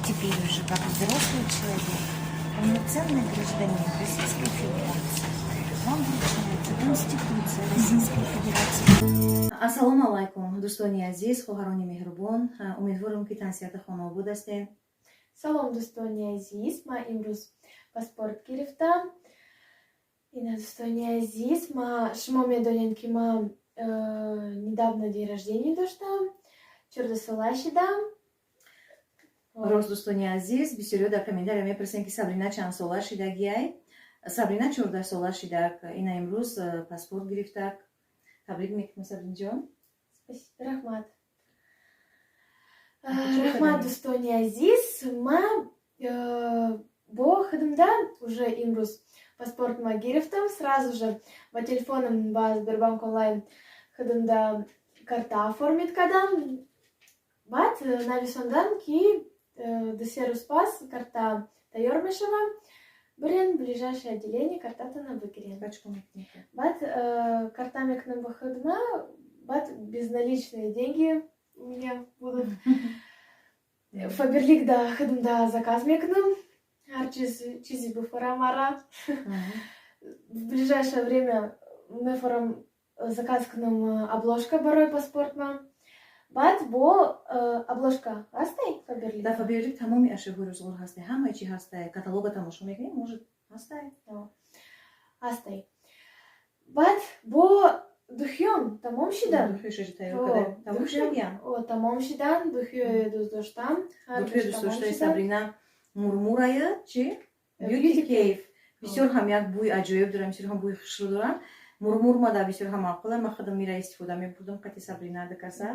Теперь уже как взрослый человек, полноценный гражданин Российской Федерации. Вам вручается Конституция Российской Федерации. Ассаламу алайкум, дӯстони азиз, хоҳарони меҳрубон. Умедворам ки тансияти хонобуд ҳастед. Салом, дӯстони азиз, ман имрӯз паспорт гирифтам. Ина, дӯстони азиз, шумо медонед ки ман недавно день рождения доштам, 14 сола шидам. Рост дӯстони азиз, бисёриҳо дар комментария мепурсанд ки Сабрина чанд сола шидагиай? Сабрина 14 сола шидак. Ина имрӯз паспорт гирифтак. Табрик мекунам Сабринҷон. Рахмат. Рахмат, дӯстони азиз. Ман бо худимда уже имрӯз паспортма гирифтам. Сразу же ба телефонам ба Сбербанк онлайн худимда карта оформит кардам. Баъд нависондам ки до 3 рӯз пас карта тайёр мешавад. Бирен в ближайшее отделение картатона выгирен. Баъд карта мекунам ба худима. Баъд безналичные деньги у меня будут. Фаберлик да худимда заказ мекунам. Ҳар чизи бифурам ара. В ближайшее время мефурам заказ кунам обложка барои паспортма. Баъд бо обложка ҳастай Фаберлик? Дар Фаберлик тамоми ашёҳои рӯзгор ҳастай, ҳамаи чи ҳастай. Каталога тамошо мекунем, может ҳастай? Ҳастай. Баъд бо духём тамом шидан. Духёши тайёр кардем. Тамом шидагиам? Тамом шидан. Духёе дӯст доштам. Духёе дӯст доштаи Сабрина мурмурая чи? Beauty Cave. Бисёр ҳам як бӯи аҷоиб дорам, бисёр ҳам бӯи хушрӯ дорам. Мурмурма да бисёр ҳам маъқулам. Ман худам мира истифода мебурдам қати Сабрина дакаса.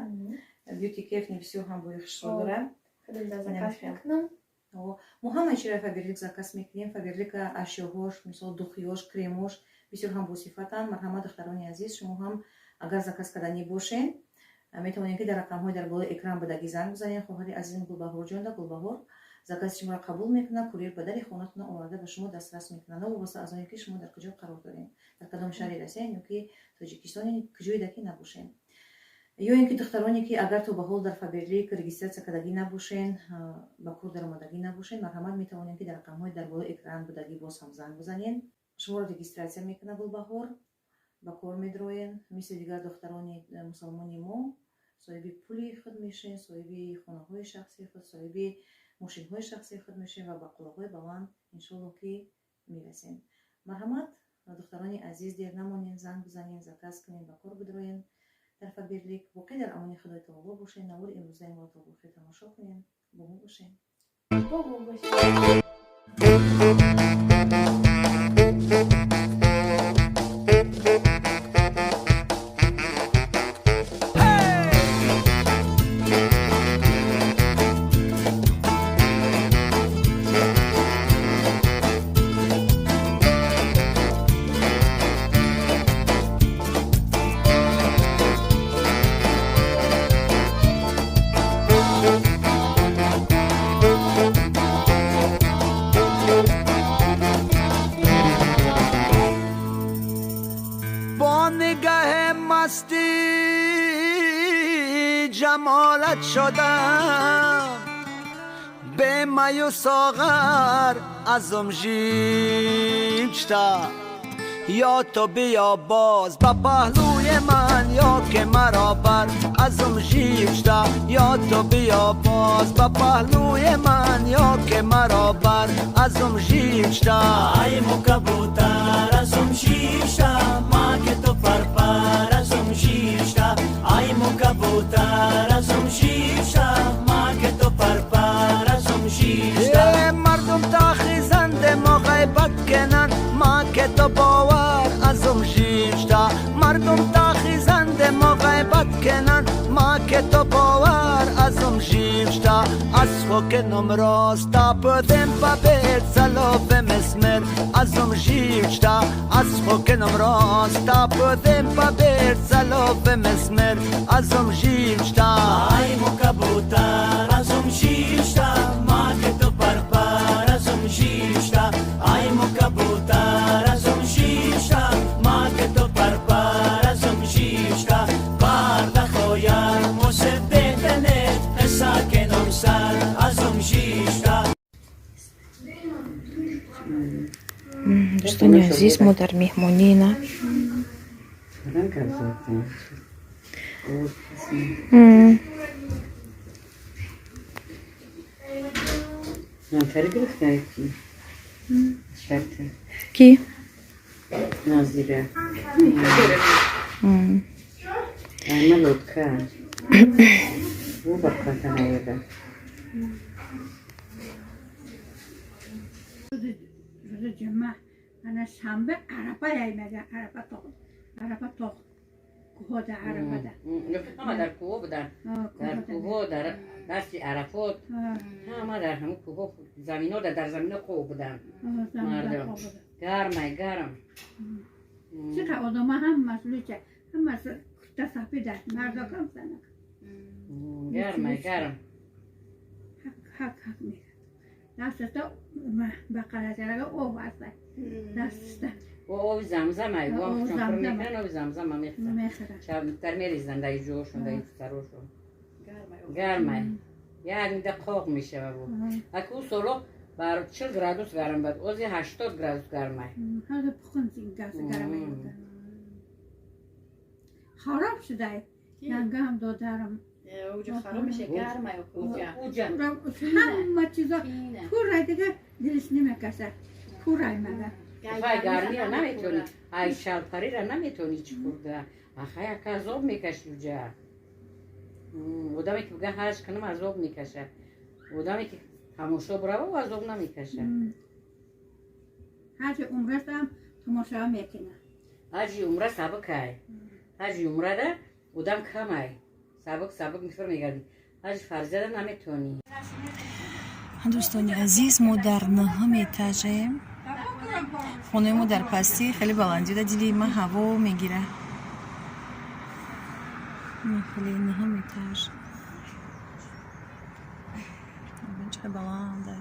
Beauty Cave не бисёр ҳам бӯи хушрӯ дорам. Худимда заказ мекунам. мо ҳамаи чиро Фаберлик заказ мекунем. Фаберлик ашёҳош, мисол духиёш, кремош бисёр ҳам босифатанд. Марҳамат духтарони азиз, шумо ҳам агар заказ карданӣ бошен, метавонед ки дар рақамҳои дар болои экран бодаги занг бизанед. хоҳари азизам Гулбаҳорҷонда, Гулбаҳор закази шуморо қабул мекунад, курьер ба дари хонатон оварда ба шумо дастрас мекунад. Новобаста аз оне ки шумо дар куҷо қарор доред, дар кадом шаҳри Россия ё ки Тоҷикистони куҷое даки набошен. Ё ин ки духтароне ки агар то ба ҳол дар Фаберлик регистратсия кардагӣ набошен, ба кор даромадагӣ набошен, марҳамат метавонед ки дар рақамҳои дар болои экран будагӣ боз ҳам занг бизанед. Шуморо регистратсия мекунад Гулбаҳор, ба кор медроен. Мисли дигар духтарони мусулмони мо соҳиби пули худ мешен, соҳиби хонаҳои шахсии худ, соҳиби мошинҳои шахсии худ мешен ва ба қулоқҳои баланд иншоалло ки мерасем. Марҳамат духтарони азиз, дер намонед, занг бизанед, заказ кунед, ба кор бидроен. дар Фаберлик воқеъ дар амони Худои таоло бошед. Навори имрӯзаи моро то бохир тамошо кунед. Бо мо бошед. Бо мо бошед. جمالت شدم به می و ساغر ازم ژیبشتا یا تو بیا باز با پهلوی من یا که مرا بر ازم ژیبشتا یا تو بیا باز با پهلوی من یا که مرا بر ازم ژیبشتا ای مو کبوتر ازم ژیبشتا ما که تو پرپر ازم ژیبشتا ای مو کبوتر ازم ژیبشتا ما که تو پرپر ازم ژیبشتا مردم تا خیزند ما غیبت کنن ما که تو باور ازم ژیبشتا مردم تا بد کنن ما که تو باور ازم جیوشتا از خوکنم راستا پدیم با بیت سلاف مسمر ازم جیوشتا از خوکنم راستا پدیم با بیت سلاف مسمر ازم جیوشتا Ai mu kabutar azum shishta ma ke to parpar azum shishta Ai mu kabutar azum shishta ma ke to parpar azum shishta Parda khoyar mose betenet esa ke nom sar azum shishta دوستان عزیز ما در مهمانی کی؟ Nazire. Ayma lotka. Bu bakatan ayda. جمع أنا شنبه عربة يا مجا عربة طاق كهود عربة ده Ama dar kuvo budar. Dar kuvo dar dasti arafot. Ama dar ham kuvo zamino da dar zamino kuvo budar. Garmay garam. چقدر آدم هم مسئولیه هم مسئول تصفی دست مردا کم سنک Garmay garam. حق میگه دست تا بقره جرگه او واسه دست O zamzam ay. O O çok zamzam. fırmıkan o zamzam amir. میخره Çabuklar merizden dayı coşun dayı sarhoşun. Garmay. Yani de koq میشه bu. Aku solo بر 40 گرادوس گرم بود. اوزی 80 گرادوس گرمه. هذا بخون گاز گرمه خراب شده یعنی هم دادرم اوجا خراب میشه گرمه اوجا. همه چیزا پوره دیگه دلش نمیکشه پوره مگه خواهی گرمی را نمیتونی. ای شلپری را نمیتونی چی خورده. آخه یک از آب میکشی اوجا. آدمی که بگه هرش کنم از آب میکشه. آدمی که تماشا برای و از آب نمیکشه. هرچی عمرست هم تماشا میکنه هرچی عمره سبک های. هرچی عمره ده آدم کم های. سبک میفر میگردی. هرچی فرزه ده نمیتونی. دوستان عزیز ما در نهم اتاجیم خونه ما در پستی خیلی بلندی ده دیدی ما هوا میگیره خیلی نهم اتاج چه بلنده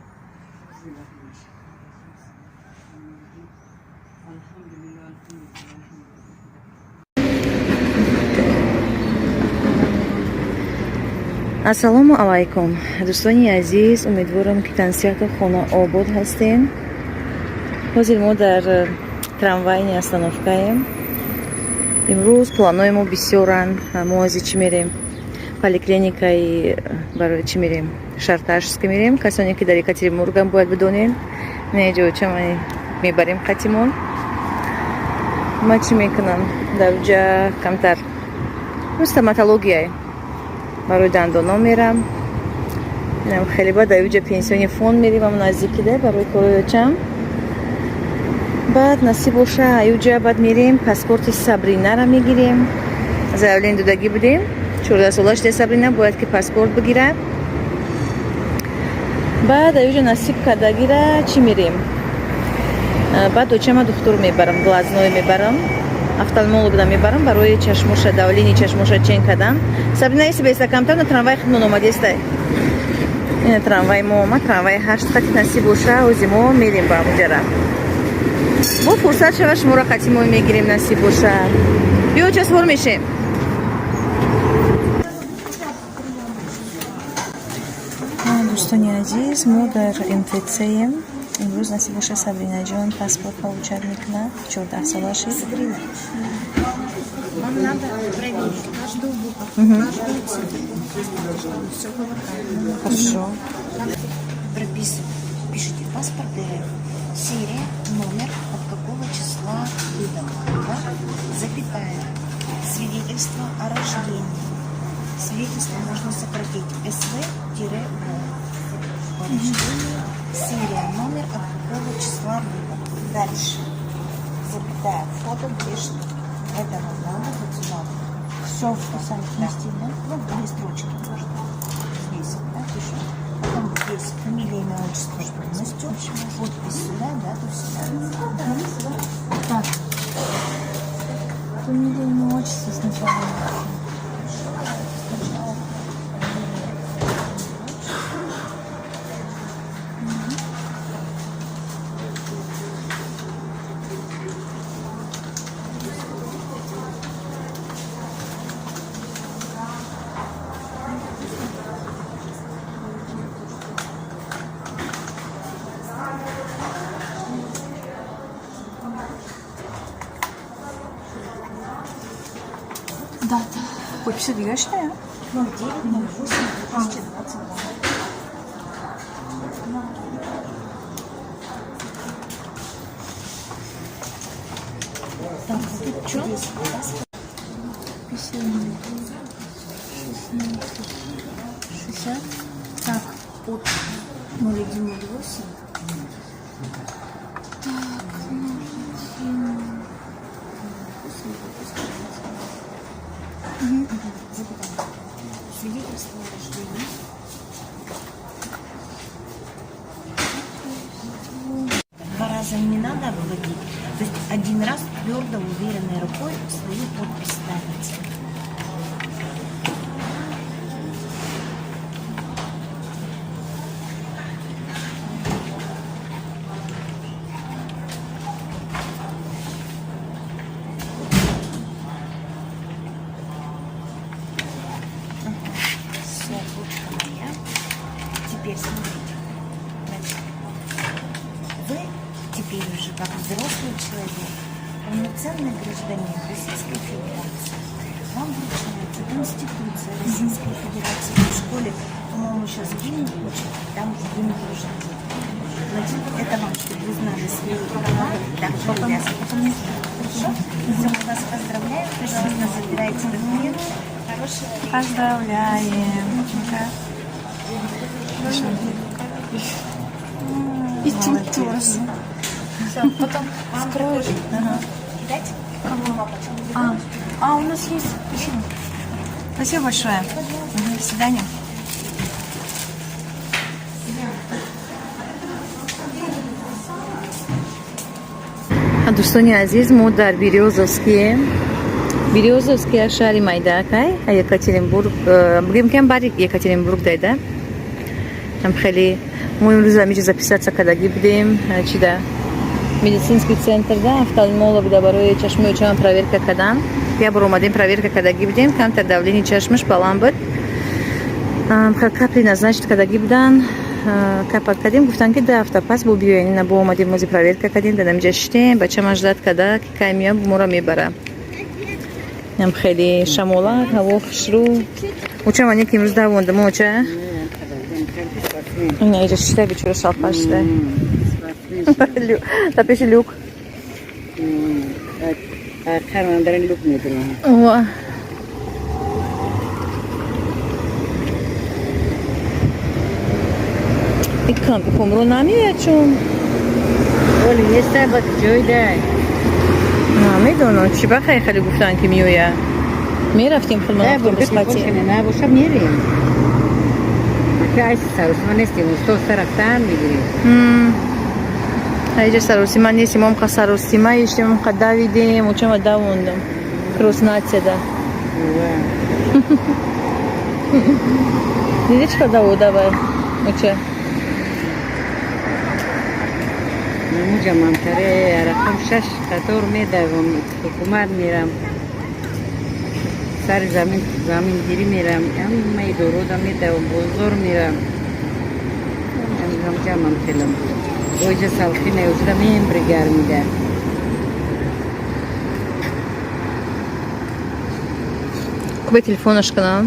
ассалому алайкум дӯстони азиз умедворам ки консерти хона обод ҳастем ҳозир мо дар трамвайни остановкаем имрӯз планои мо бисёранд мо ҳозир чӣ мерем поликлиникаи барои чӣ мерем шарташска мерем касоне ки дар екатеринбургам бояд бидонем неҷоича мебарем қатимон ма чӣ мекунам дар уҷа камтар стоматология барои дандонам мерам хеле баъд дар уҷа пенсиони фонд мерем ам наздикида барои короячам баъд насиб боша аюҷа баъд мерем паспорти сабринара мегирем заявление додагӣ будем 14-солаши сабрина бояд ки паспорт бигирад баъд аюҷа насиб кардагира чӣ мерем баъд дочама духтур мебарам глазное мебарам офтальмологда мебарам барои чашмоша давлени чашмоша чен кардан сабрина иси беста камтар на трамвай худмон омадестай ина трамвай мо омад трамвай 8 хати насиб боша ҳози мо мерем ба муҷара бо фурсат шава шуморо хати мо мегирем насиб боша биё часвор мешем дӯстони азиз мо дар мфцем имрӯз насиб боша сабринаҷон паспорт получат мекунад 14-солаши Вам надо проверить каждую букву, каждую цифру. Все выводит. Хорошо. Прописывайте. Пишите в паспорте серия, номер, от какого числа выдан. Запятая. Свидетельство о рождении. Свидетельство можно сократить СВ-О. По рождению. Серия, номер, от какого числа выдан. Дальше. Запятая. Фото, где что. Это надо вот сюда. К Все вместить, да? Ну, 2 строчки можно. Здесь, да, пишу. Потом здесь фамилия, имя, отчество полностью. Подпись сюда, дату сюда. Так. Фамилия, имя, отчество сначала. Дата. Подпись двоечная? 09/08/2022. Так, тут что? 60. Так, от 01/08. Так, 01. Свидетельство о рождении. Два раза не надо вводить. То есть один раз твердо, уверенной рукой свою подпись ставите. Все, ручка моя. Теперь смотрите. Значит, вы теперь уже как взрослый человек, полноценный гражданин Российской Федерации. Вам вручается Конституция Российской Федерации в школе. По-моему, сейчас гимн учат, там гимн должен быть. Значит, это вам, чтобы вы знали свои права, также обязанности. Хорошо? Все, мы вас поздравляем. Пожалуйста, забирайте документы. Поздравляем. И ты тоже. Все, потом скроешь. Ага. Дать? У нас есть. Спасибо большое. До свидания. دوستان عزیز ما در بیریوزovskiy шаҳри майдаакай Екатеринбург бигем кем бари Екатеринбург дайда ам хели мы имрӯз амиҷа записатсия кардаги будем чида медицинский центр да офтальмолог да барои чашмои чашмам проверка кардан я бор омадем проверка кардаги будем камтар давлени чашмаш баланд буд капли назначит кардаги будан капак кардем гуфтан ки 2 ҳафта пас бо биёяни на бо омадем мози проверка кардем дадамиҷа шидем бачама ждат карда ки кай меояд моро мебара ам хели шамола ҳаво хушрӯ учама не ки имрӯз давонда моча ина иҷа шида бичора шалпа шида да пеши люк Карман дарен люк медирам. Икам помро намеяд чун Оли неста ба ҷой дай. намедонам чӣ бахай хеле гуфтан ки меояд мерафтим хилматом қисмати набоша мерем. Кайси саросима нестем, сто рафтан мегирем. айҷа саросима нестим омқа саросима иштем омқа давидем учама давондам кроснатсияда диди чӣ кар даводавай уча Муҷа мамтаре рақам 6 қатор медавам ҳукумат мерам сари замингирӣ мерам ҳамаи дорода медавам бозор мерам ҷамам хелам оҷа салхина ёшда мембри гармида кубе телефонаш кунам